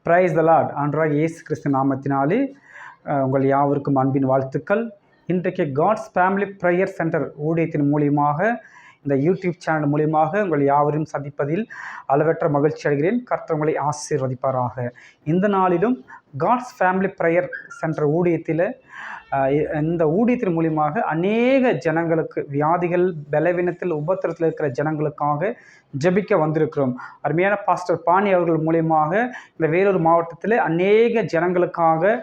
Praise the Lord. ஆண்டவராகிய இயேசு கிறிஸ்து நாமத்தினாலே உங்கள் யாவருக்கும் அன்பின் வாழ்த்துக்கள். இன்றைக்கு காட்ஸ் ஃபேமிலி ப்ரேயர் சென்டர் ஊழியத்தின் மூலியமாக, இந்த யூடியூப் சேனல் மூலியமாக உங்கள் யாவரையும் சந்திப்பதில் அளவற்ற மகிழ்ச்சி அடைகிறேன். கர்த்தர் உங்களை ஆசீர்வதிப்பாராக. இந்த நாளிலும் காட்ஸ் ஃபேமிலி ப்ரேயர் சென்டர் ஊழியத்தில் இந்த ஊழியத்தின் மூலியமாக அநேக ஜனங்களுக்கு, வியாதிகள், பலவீனத்தில், உபத்திரத்தில் இருக்கிற ஜனங்களுக்காக ஜெபிக்க வந்திருக்கிறோம். அருமையான பாஸ்டர் பாணி அவர்கள் மூலியமாக இந்த வேலூர் மாவட்டத்தில் அநேக ஜனங்களுக்காக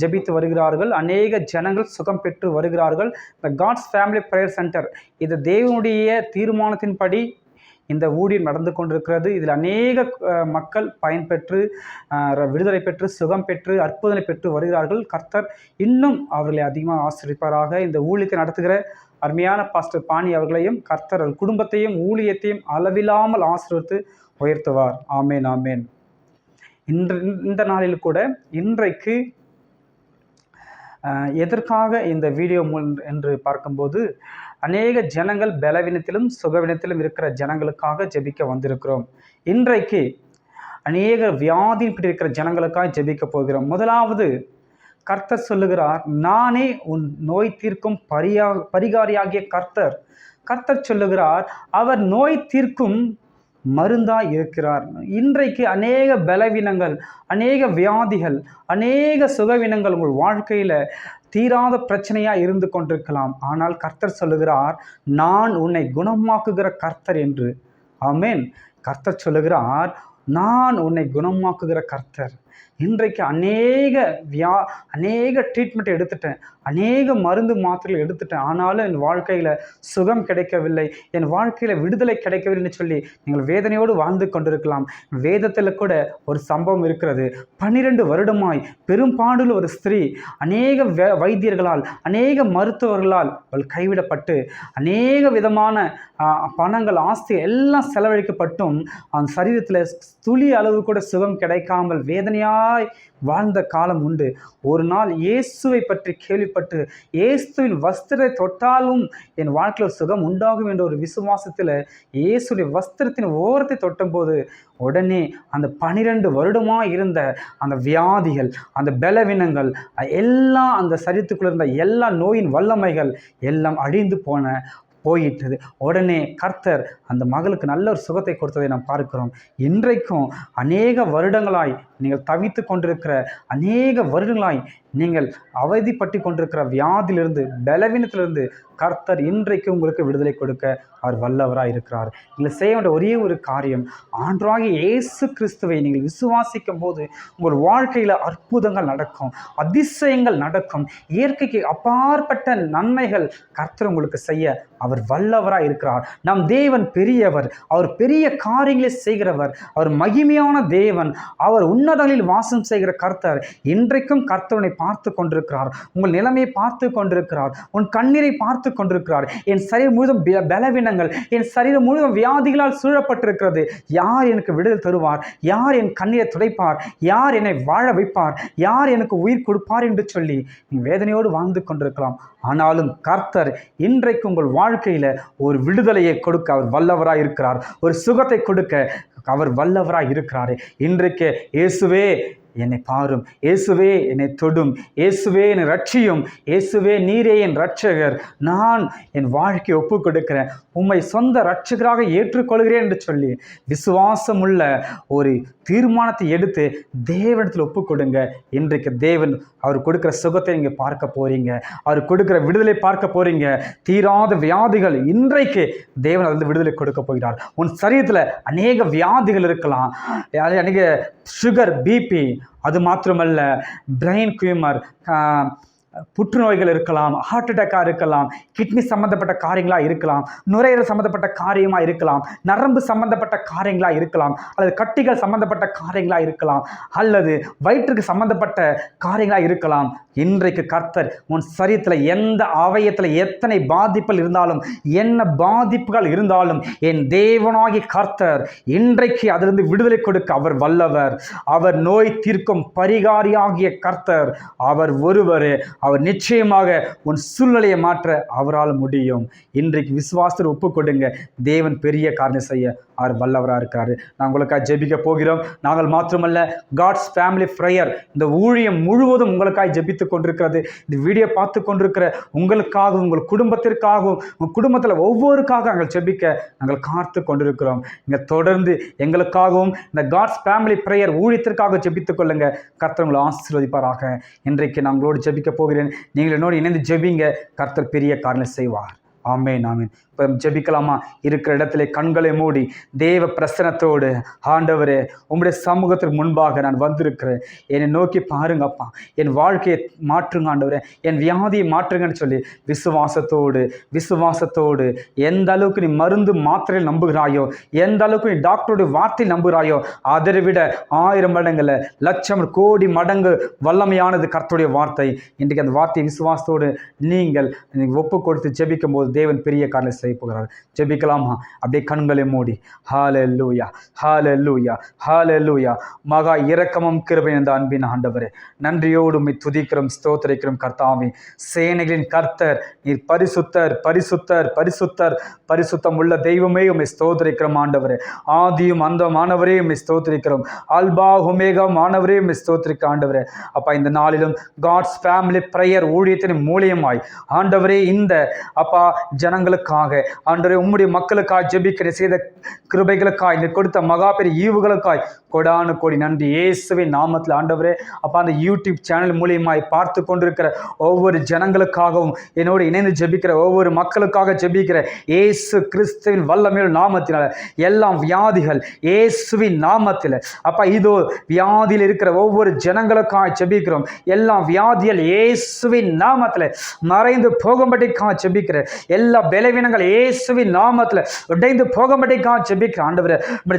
ஜெபித்து வருகிறார்கள். அநேக ஜனங்கள் சுகம் பெற்று வருகிறார்கள். இந்த காட்ஸ் ஃபேமிலி ப்ரேயர் சென்டர் இது தேவனுடைய தீர்மானத்தின்படி இந்த ஊழியம் நடந்து கொண்டிருக்கிறது. இதில் அநேக மக்கள் பயன்பெற்று, விடுதலை பெற்று, சுகம் பெற்று, அற்புதனை பெற்று வருகிறார்கள். கர்த்தர் இன்னும் அவர்களை அதிகமாக ஆசீர்வதிப்பாராக. இந்த ஊழியத்தை நடத்துகிற அருமையான பாஸ்டர் பாணி அவர்களையும் கர்த்தர் குடும்பத்தையும் ஊழியத்தையும் அளவில்லாமல் ஆசீர்வதித்து உயர்த்துவார். ஆமேன், ஆமேன். இந்த நாளில் கூட இன்றைக்கு எதற்காக இந்த வீடியோ என்று பார்க்கும்போது, அநேக ஜனங்கள் பலவீனத்திலும் சுகவீனத்திலும் இருக்கிற ஜனங்களுக்காக ஜெபிக்க வந்திருக்கிறோம். இன்றைக்கு அநேக வியாதிப்பட்டு இருக்கிற ஜனங்களுக்காக ஜெபிக்க போகிறோம். முதலாவது கர்த்தர் சொல்லுகிறார், நானே உன் நோய் தீர்க்கும் பரிகாரியாகிய கர்த்தர். கர்த்தர் சொல்லுகிறார், அவர் நோய் தீர்க்கும் மருந்தாய் இருக்கிறார். இன்றைக்கு அநேக பலவீனங்கள், அநேக வியாதிகள், அநேக சுகவீனங்கள் உங்கள் வாழ்க்கையில் தீராத பிரச்சனையாக இருந்து கொண்டிருக்கலாம். ஆனால் கர்த்தர் சொல்லுகிறார், நான் உன்னை குணமாக்குகிற கர்த்தர் என்று. ஆமென். கர்த்தர் சொல்லுகிறார், நான் உன்னை குணமாக்குகிற கர்த்தர். இன்றைக்கு அநேக ட்ரீட்மெண்ட் எடுத்துட்டேன், அநேக மருந்து மாத்திரைகள் எடுத்துட்டேன், ஆனாலும் என் வாழ்க்கையில் சுகம் கிடைக்கவில்லை, என் வாழ்க்கையில் விடுதலை கிடைக்கவில்லைன்னு சொல்லி நீங்கள் வேதனையோடு வாழ்ந்து கொண்டிருக்கலாம். வேதத்தில் கூட ஒரு சம்பவம் இருக்கிறது. 12 வருடமாய் பெரும்பாடுள்ள ஒரு ஸ்திரீ அநேக வைத்தியர்களால், அநேக மருத்துவர்களால் அவள் கைவிடப்பட்டு, அநேக விதமான பணங்கள், ஆஸ்தி எல்லாம் செலவழிக்கப்பட்டும் அந்த சரீரத்தில் துளி அளவு கூட சுகம் கிடைக்காமல் வேதனையாய் வாழ்ந்த காலம் உண்டு. ஒரு நாள் இயேசுவை பற்றி கேள்விப்பட்டு, இயேசுவின் வஸ்திரத்தை தொட்டாலும் என் வாழ்க்கையில் சுகம் உண்டாகும் என்ற ஒரு விசுவாசத்தில் இயேசுடைய வஸ்திரத்தின் ஓரத்தை தொட்டும்போது உடனே அந்த 12 வருடமாக இருந்த அந்த வியாதிகள், அந்த பலவீனங்கள் எல்லாம், அந்த சரீரத்துக்குள்ள இருந்த எல்லா நோயின் வல்லமைகள் எல்லாம் அழிந்து போயிட்டது. உடனே கர்த்தர் அந்த மகளுக்கு நல்ல ஒரு சுகத்தை கொடுத்ததை நாம் பார்க்கிறோம். இன்றைக்கும் அநேக வருடங்களாய் நீங்கள் தவித்து கொண்டிருக்கிற, அநேக வருடங்களாய் நீங்கள் அவதிப்பட்டு கொண்டிருக்கிற வியாதியிலிருந்து, பலவீனத்திலிருந்து கர்த்தர் இன்றைக்கு உங்களுக்கு விடுதலை கொடுக்க அவர் வல்லவராக இருக்கிறார். நீங்கள் செய்ய வேண்டிய ஒரே ஒரு காரியம், ஆண்டவராகிய இயேசு கிறிஸ்துவை நீங்கள் விசுவாசிக்கும் போது உங்கள் வாழ்க்கையில் அற்புதங்கள் நடக்கும், அதிசயங்கள் நடக்கும். இயற்கைக்கு அப்பாற்பட்ட நன்மைகள் கர்த்தர் உங்களுக்கு செய்ய அவர் வல்லவராக இருக்கிறார். நம் தேவன் பெரியவர், அவர் பெரிய காரியங்களை செய்கிறவர், அவர் மகிமையான தேவன், அவர் உன்னதங்களில் வாசம் செய்கிற கர்த்தர். இன்றைக்கும் கர்த்தவனை பார்த்து கொண்டிருக்கிறார், உங்கள் நிலைமையை பார்த்து கொண்டிருக்கிறார், உன் கண்ணீரை பார்த்து கொண்டிருக்கிறார். என் சரீரம் முழுவதும் பலவீனங்கள், என் சரீரம் முழுவதும் வியாதிகளால் சூழப்பட்டிருக்கிறது, யார் எனக்கு விடுதலை தருவார், யார் என் கண்ணீரை துடைப்பார், யார் என்னை வாழ வைப்பார், யார் எனக்கு உயிர் கொடுப்பார் என்று சொல்லி நீ வேதனையோடு வாழ்ந்து கொண்டிருக்கலாம். ஆனாலும் கர்த்தர் இன்றைக்கு உங்கள் வாழ்க்கையில் ஒரு விடுதலையை கொடுக்க அவர் வல்லவராய் இருக்கிறார், ஒரு சுகத்தை கொடுக்க அவர் வல்லவராய் இருக்கிறார். இன்றைக்கு இயேசுவே என்னை பாரும், இயேசுவே என்னை தொடும், இயேசுவே என்னை ரட்சியும், இயேசுவே நீரே என் ரட்சகர், நான் என் வாழ்க்கையை ஒப்பு கொடுக்கிறேன், உம்மை சொந்த ரட்சகராக ஏற்றுக்கொள்கிறேன் என்று சொல்லி விசுவாசமுள்ள ஒரு தீர்மானத்தை எடுத்து தேவனிடத்தில் ஒப்பு கொடுங்க. இன்றைக்கு தேவன் அவர் கொடுக்குற சுகத்தை நீங்கள் பார்க்க போறீங்க, அவர் கொடுக்குற விடுதலை பார்க்க போறீங்க. தீராத வியாதிகள் இன்றைக்கு தேவன் அதில் விடுதலை கொடுக்க போகிறார். உன் சரீரத்தில் அநேக வியாதிகள் இருக்கலாம், அநேக சுகர், பிபி, அது மாத்திரமல்ல பிரெயின் டியூமர், புற்றுநோய்கள் இருக்கலாம், ஹார்ட் அட்டாக்காக இருக்கலாம், கிட்னி சம்மந்தப்பட்ட காரியங்களாக இருக்கலாம், நுரையீரல் சம்மந்தப்பட்ட காரியமாக இருக்கலாம், நரம்பு சம்மந்தப்பட்ட காரியங்களாக இருக்கலாம், அல்லது கட்டிகள் சம்மந்தப்பட்ட காரியங்களாக இருக்கலாம், அல்லது வயிற்றுக்கு சம்மந்தப்பட்ட காரியங்களாக இருக்கலாம். இன்றைக்கு கர்த்தர் உன் சரீரத்தில் எந்த அவயத்தில் எத்தனை பாதிப்புகள் இருந்தாலும், என்ன பாதிப்புகள் இருந்தாலும், என் தேவனாகி கர்த்தர் இன்றைக்கு அதிலிருந்து விடுதலை கொடுக்க அவர் வல்லவர். அவர் நோய் தீர்க்கும் பரிகாரியாகிய கர்த்தர், அவர் ஒருவரே. அவர் நிச்சயமாக உன் சூழ்நிலையை மாற்ற அவரால் முடியும். இன்றைக்கு விசுவாசத்தில் ஒப்பு கொடுங்க. தேவன் பெரிய காரியம் செய்ய அவர் வல்லவராக இருக்காரு. நான் உங்களுக்காக ஜெபிக்க போகிறோம். நாங்கள் மாத்திரமல்ல, காட்ஸ் ஃபேமிலி ப்ரேயர் இந்த ஊழியம் முழுவதும் உங்களுக்காக ஜெபித்து கொண்டிருக்கிறது. இந்த வீடியோ பார்த்து கொண்டிருக்கிற உங்களுக்காகவும் உங்கள் குடும்பத்திற்காகவும் உங்கள் குடும்பத்தில் ஒவ்வொருக்காக நாங்கள் ஜெபிக்க நாங்கள் காத்து கொண்டிருக்கிறோம். நீங்கள் தொடர்ந்து எங்களுக்காகவும் இந்த காட்ஸ் ஃபேமிலி ப்ரேயர் ஊழியத்திற்காக ஜெபித்துக் கொள்ளுங்க. கர்த்தர் உங்களை ஆசீர்வதிப்பாராக. இன்றைக்கு நான் உங்களோடு ஜெபிக்க போகிறேன். நீங்கள் என்னோடு இணைந்து ஜெபிங்க. கர்த்தர் பெரிய காரியம் செய்வார். ஆமென், ஆமென். இப்போ ஜெபிக்கலாமா? இருக்கிற இடத்துல கண்களை மூடி தேவ பிரசனத்தோடு, ஆண்டவரே உம்முடைய சமூகத்திற்கு முன்பாக நான் வந்திருக்கிறேன், என்னை நோக்கி பாருங்கப்பா, என் வாழ்க்கையை மாற்றுங்க ஆண்டவரே, என் வியாதியை மாற்றுங்கன்னு சொல்லி விசுவாசத்தோடு எந்த அளவுக்கு நீ மருந்து மாத்திரையில் நம்புகிறாயோ, எந்த அளவுக்கு நீ டாக்டருடைய வார்த்தை நம்புகிறாயோ, அதை விட 1000 மடங்குல, லட்சம் கோடி மடங்கு வல்லமையானது கர்த்தருடைய வார்த்தை. இன்றைக்கு அந்த வார்த்தையை விசுவாசத்தோடு நீங்கள் ஒப்பு கொடுத்து ஜெபிக்கும் போது தேவன் பெரிய காரியம் செய்ய போகிறார். ஜெபிக்கலாமா? அப்படியே கண்களை மூடி. ஹல்லேலூயா, ஹல்லேலூயா, ஹல்லேலூயா. மகா இரக்கமும் கிருபையும் இந்த அன்பின் ஆண்டவரே, நன்றியோடு உம்மை துதிக்கிறோம், ஸ்தோத்திரிக்கிறோம். கர்த்தாவே, சேனைகளின் கர்த்தர் நீர் பரிசுத்தர், பரிசுத்தர், பரிசுத்தர், பரிசுத்தம் உள்ள தெய்வமே உம்மை ஸ்தோத்திரிக்கிறோம் ஆண்டவரே. ஆதியும் அந்தமானவரே உம்மை ஸ்தோத்திரிக்கிறோம். அல்பா ஒமேகா மானவரே உம்மை ஸ்தோத்திரிக்க ஆண்டவரே. அப்பா, இந்த நாளிலும் காட்ஸ் ஃபேமிலி ப்ரேயர் ஊழியத்தின் மூலியமாய் ஆண்டவரே இந்த அப்பா ஜனங்களுக்காக, ஆண்டவரே உம்முடைய மக்களுக்காய் ஜெபிக்கிற செய்த கிருபைகளுக்காய், நீ கொடுத்த மகா பெரிய ஈவுகளுக்காய் கொடானு கோடி நன்றி இயேசுவின் நாமத்தில் ஆண்டவரே. அப்பா, அந்த யூடியூப் சேனல் மூலியமாய் பார்த்து கொண்டிருக்கிற ஒவ்வொரு ஜனங்களுக்காகவும், என்னோடு இணைந்து ஜெபிக்கிற ஒவ்வொரு மக்களுக்காக ஜெபிக்கிற இயேசு கிறிஸ்துவின் வல்லமையுள்ள நாமத்தினால எல்லாம் வியாதிகள் இயேசுவின் நாமத்தில், அப்பா இதோ வியாதியில் இருக்கிற ஒவ்வொரு ஜனங்களுக்காக ஜெபிக்கிறோம். எல்லாம் வியாதிகள் இயேசுவின் நாமத்தில் மறைந்து போகும்படிக்காக ஜெபிக்கிற எல்லா பலவீனங்கள் இயேசுவின் நாமத்தில் உடைந்து போகும்படிக்காக ஜெபிக்கிற ஆண்டவரே.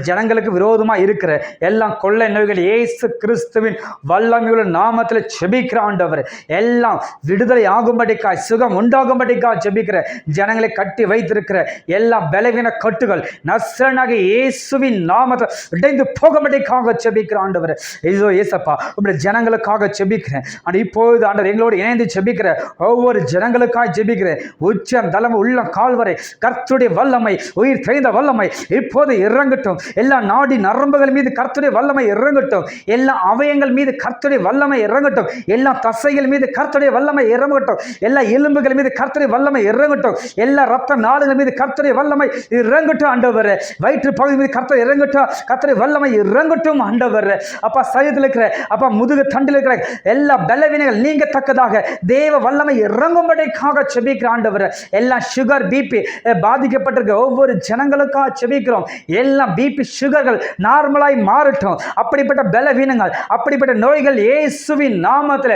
ஜனங்களுக்கு விரோதமாக இருக்கிற எல்லாம் கொள்ளை நோய்கள் இயேசு கிறிஸ்துவின் வல்லமையுள்ள நாமத்தில் ஜெபிக்கிற ஆண்டவரே. எல்லாம் விடுதலை ஆகும்படிக்காய், சுகம் உண்டாகும்படிக்காக ஜெபிக்கிற ஜனங்களை கட்டி வைத்திருக்கிற எல்லா பலவீன கட்டுகள் நசரனாகிய இயேசுவின் நாமத்தில் உடைந்து போகும்படிக்காக ஜெபிக்கிற ஆண்டவரே. இதோ இயேசப்பா, உங்களுடைய ஜனங்களுக்காக ஜெபிக்கிறேன். ஆனால் இப்பொழுது ஆண்டவர் எங்களோடு இணைந்து ஜெபிக்கிற ஒவ்வொரு ஜனங்களுக்காக ஜெபிக்கிறேன். உச்சம் தலைமை உள்ள கால்வரை கர்த்தருடைய வல்லமை, உயிர் தெய்ந்த வல்லமை இப்போது இறங்கட்டும். எல்லா நாடி நரம்புகள் மீது கர்த்தருடைய வல்லமை இறங்கட்டும். எல்லா அவயங்கள் மீது கர்த்தருடைய வல்லமை இறங்கட்டும். எல்லா தசைகள் மீது கர்த்தருடைய வல்லமை இறங்கட்டும். எல்லா எலும்புகள் மீது கர்த்தருடைய வல்லமை இறங்கட்டும். எல்லா ரத்த நாடுகள் மீது கர்த்தருடைய வல்லமை இறங்கட்டும் ஆண்டவரே. வயிற்று பகுதி மீது கர்த்தர் இறங்கட்டும். கர்த்தருடைய வல்லமை இறங்கட்டும் ஆண்டவரே. அப்பா, சரீரத்தில் இருக்கிற அப்பா முதுகு தண்டில் இருக்கிற எல்லா பலவீனங்கள் நீங்கத்தக்கதாக தேவ வல்லமை இறங்கும்படிக்காக ஜெபிக்கிற ஆண்டவரே. எல்லா சுகர் பிபி பாதிக்கப்பட்டிருக்க ஒவ்வொரு ஜனங்களுக்காக ஜெபிக்கிறோம். எல்லா பிபி சுகர்கள் நார்மலாய் மாறட்டும். அப்படிப்பட்ட பலவீனங்கள், அப்படிப்பட்ட நோய்கள் இயேசுவின் நாமத்தில்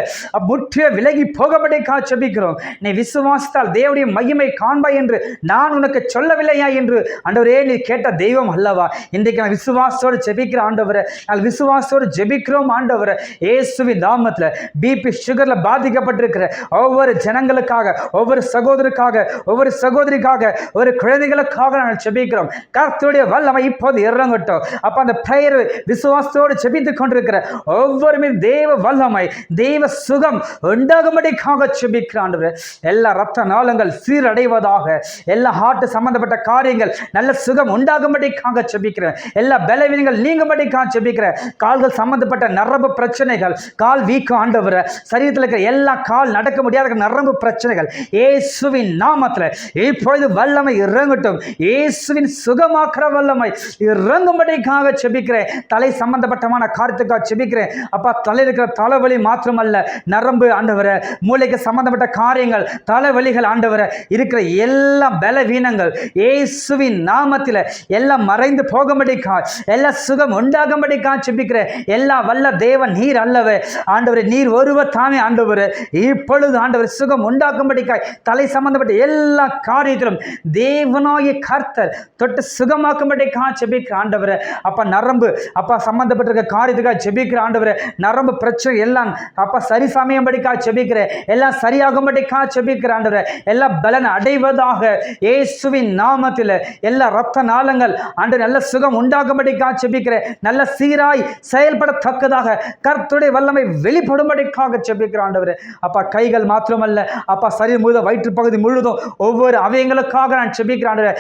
முற்றிய விலகி போகப்படிக்காக ஜெபிக்கிறோம். நீ விசுவாசத்தால் தேவனுடைய மகிமை காண்பாய் என்று நான் உனக்கு சொல்லவில்லையா என்று ஆண்டவரே நீ கேட்ட தெய்வம் அல்லவா? இன்றைக்கு நான் விசுவாசத்தோடு ஜெபிக்கிற ஆண்டவரே, நான் விசுவாசத்தோடு ஜெபிக்கிறோம் ஆண்டவரே. இயேசுவின் நாமத்தில் பிபி சுகர்ல பாதிக்கப்பட்டிருக்கிற ஒவ்வொரு ஜனங்களுக்காக, ஒவ்வொரு சகோதரருக்காக, ஒவ்வொரு சகோதரிக்காக, ஒரு குழந்தைகளுக்காக நான் ஜெபிக்கிறோம். கர்த்தருடைய வல்லமை இப்போது இறங்கட்டும். அப்ப அந்த பிரேயர் விசுவாசத்தோடு ஜெபித்துக் கொண்டிருக்கிற ஒவ்வொருமே தேவ வல்லமை, தேவ சுகம் உண்டாகும்படிக்காக ஜெபிக்கிற ஆண்டவரே. எல்லா ரத்த நாளங்கள் சீரடைவதாக, எல்லா ஹார்ட் சம்பந்தப்பட்ட காரியங்கள் நல்ல சுகம் உண்டாகும்படிக்காக ஜெபிக்கிறேன். எல்லா பலவீனங்கள் நீங்கும்படிக்காக ஜெபிக்கிறேன். கால்கள் சம்பந்தப்பட்ட நரம்பு பிரச்சனைகள், கால் வீக்கம் ஆண்டவரே, சரீரத்தில் இருக்கிற எல்லா கால் நடக்க முடியாத நரம்பு பிரச்சனைகள் இயேசுவின் நாமத்தில் இப்பொழுது வல்லமை இறங்கட்டும். இயேசுவின் சுகமாக்குற வல்லமை இறங்கும்படிக்காக ஜெபிக்கிறேன். தலை சம்பந்தப்பட்டமான காரியத்துக்காக ஜெபிக்கிறேன். அப்பா, தலையில் இருக்கிற தலைவலி மாத்திரமல்ல, நரம்பு ஆண்டவரே, மூளைக்கு சம்பந்தப்பட்ட காரியங்கள், தலைவலிகள் ஆண்டவரே, இருக்கிற எல்லா பலவீனங்கள் இயேசுவின் நாமத்தில் எல்லாம் மறைந்து போகும்படிக்காக, எல்லா சுகம் உண்டாகும்படிக்காக ஜெபிக்கிறேன். எல்லா வல்ல தேவன் நீர் அல்லவே ஆண்டவரே, நீர் ஒருவர் தாமே ஆண்டவரே. இப்பொழுது ஆண்டவர் சுகம் உண்டாக்கும்படிக்காய் தலை சம்பந்தப்பட்ட எல்லா எல்லா காரியத்திலும் தேவனாகிய கர்த்தர் தொட்டு சுகமாக்கும்படிக்காக ஜெபிக்கிற ஆண்டவரே. அப்பா நரம்பு அப்பா சம்பந்தப்பட்டிருக்க காரியத்துக்காக ஜெபிக்கிற ஆண்டவரே. நரம்பு பிரச்சனை எல்லாம் அப்பா சரி சமயம்படிக்காக ஜெபிக்கிற, எல்லாம் சரியாகும்படிக்காக ஜெபிக்கிற ஆண்டவரே. எல்லாம் பலன் அடைவதாக இயேசுவின் நாமத்தில். எல்லா ரத்த நாளங்கள் ஆண்டு நல்ல சுகம் உண்டாகும்படிக்காக ஜெபிக்கிற, நல்ல சீராய் செயல்படத்தக்கதாக கர்த்தருடைய வல்லமை வெளிப்படும்படிக்காக ஜெபிக்கிற ஆண்டவரே. அப்பா கைகள் மாத்திரமல்ல அப்பா சரீரம் முழுதும் வயிற்று பகுதி முழுதும் ஒவ்வொரு அவயங்களுக்காக நான் ஜெபிக்கிற ஆண்டவரே.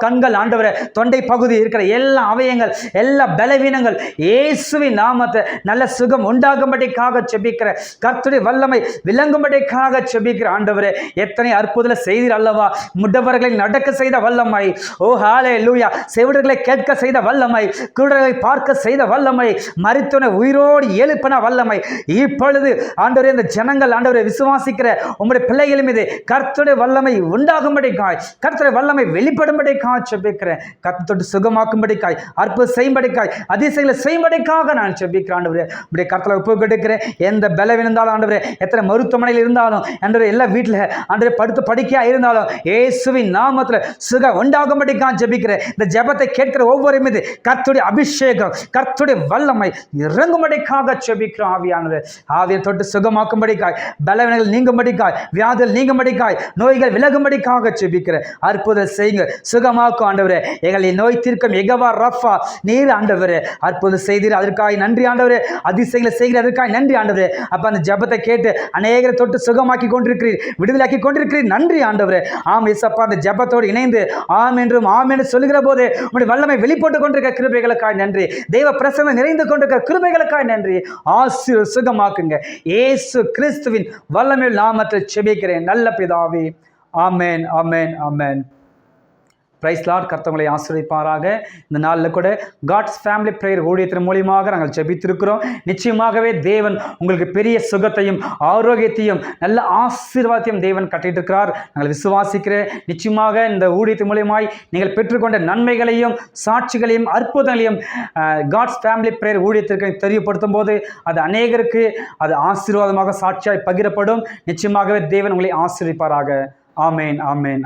கண்கள் ஆண்டவரே, தொண்டை பகுதி இருக்கிற எல்லா அவயங்கள், எல்லா பலவீனங்கள் இயேசுவின் நாமத்தை நல்ல சுகம் உண்டாகும்படிக்காக ஜெபிக்கிற, கர்த்தருடைய வல்லமை விளங்கும்படிக்காக ஜெபிக்கிற ஆண்டவரே. எத்தனை அற்புதங்களை செய்தீர் அல்லவா. முடவர்களை நடக்க செய்த வல்லமை, ஓ ஹல்லேலூயா. செவிடர்களை கேட்க செய்த வல்லமை, குருடர்களை பார்க்க செய்த வல்லமை, மரித்தோனை உயிரோடு எழுப்பின வல்லமை. இப்பொழுது ஆண்டவரே இந்த ஜனங்கள் ஆண்டவரை விசுவாசிக்கிற உம்முடைய பிள்ளைகள் மீது கர்த்தருடைய வல்லமை உண்டாகும்படிக்காய், கர்த்தருடைய வல்லமை வெளிப்படும்படிக்காய் ஜெபிக்கிறேன். கர்த்தர் தொட்டு சுகமாக்கும்படிக்காய், அற்புதம் செய்யும்படிக்காய், அதிசயங்களை செய்யும்படிக்காக நான் ஜெபிக்கிறேன் ஆண்டவரே. உம்முடைய கர்த்தரை ஒப்பு கொடுக்கிறேன். எந்த பலவீனம் இருந்தாலும் ஆண்டவரே, எத்தனை மருத்துவமனையில் இருந்தாலும் ஆண்டவரே, எல்லா வீட்டில் ஆண்டவரே படுத்து படிக்கையா இருந்தாலும் இயேசுவின் நாமத்தில் சுகம் உண்டாகும்படிக்காக ஜெபிக்கிறேன். இந்த ஜெபத்தை கேட்கிற ஒவ்வொரு மீது கர்த்தருடைய அபிஷேகம், கர்த்தருடைய வல்லமை இறங்கும்படிக்காக ஜெபிக்கிறோம். ஆவியானவரே, ஆவியை தொட்டு சுகமாக்கும்படிக்காய், பலவீனங்கள் நீங்கும்படிக்காய், வியாதிகள் நீங்கும்படிக்காய், நோய்கள் விலகும்படிக்காக ஜெபிக்கிறேன். அற்புதம் செய்யுங்க, சுகமாக்கும் ஆண்டவரே. எங்களை நோய் தீர்க்கும் யெகோவா ரஃபா நீர் ஆண்டவரே. அற்புதம் செய்தீர், அதற்காக நன்றி ஆண்டவரே. அதிசயங்களை செய்கிற அதற்காக நன்றி ஆண்டவரே. அப்ப அந்த ஜெபத்தை கேட்டு அநேகரை தொட்டு சுகமாக்கி கொண்டிருக்கிறீர், விடுதலாக்கி கொண்டிருக்கிறீர். நன்றி ஆண்டவரே. ஆம் இயேசப்பா, அந்த ஜெபத்தோடு இணைந்து ஆம் என்றும் ஆம் என்று சொல்லுகிற போது உம்முடைய வல்லமை வெளிப்பட்டு கொண்டிருக்க கிருபைகளுக்காய் நன்றி. தெய்வ பிரசன்னம் நிறைந்து கொண்டிருக்க கிருபைகளுக்காய் நன்றி. ஆசீர் சுகமாக்குங்க இயேசு கிறிஸ்துவின் வல்லமையுள்ள நாமத்தில் ஜெபிக்கிறேன் நல்ல பிதாவே. ஆமென், ஆமென், ஆமென். Price Lord. கர்த்தர்களை ஆசீர்வதிப்பாராக. இந்த நாளில் கூட காட்ஸ் ஃபேமிலி பிரேயர் ஊழியத்தின் மூலியமாக நாங்கள் ஜெபித்திருக்கிறோம். நிச்சயமாகவே தேவன் உங்களுக்கு பெரிய சுகத்தையும் ஆரோக்கியத்தையும் நல்ல ஆசீர்வாதத்தையும் தேவன் கட்டிட்டு இருக்கிறார். நாங்கள் விசுவாசிக்கிறேன். நிச்சயமாக இந்த ஊழியத்தின் மூலியமாய் நீங்கள் பெற்றுக்கொண்ட நன்மைகளையும் சாட்சிகளையும் அற்புதங்களையும் காட்ஸ் ஃபேமிலி பிரேயர் ஊழியத்திற்கு தெரியப்படுத்தும் போது அது அநேகருக்கு அது ஆசீர்வாதமாக சாட்சியாய் பகிரப்படும். நிச்சயமாகவே தேவன் உங்களை ஆசீர்வதிப்பாராக. ஆமென், ஆமென்.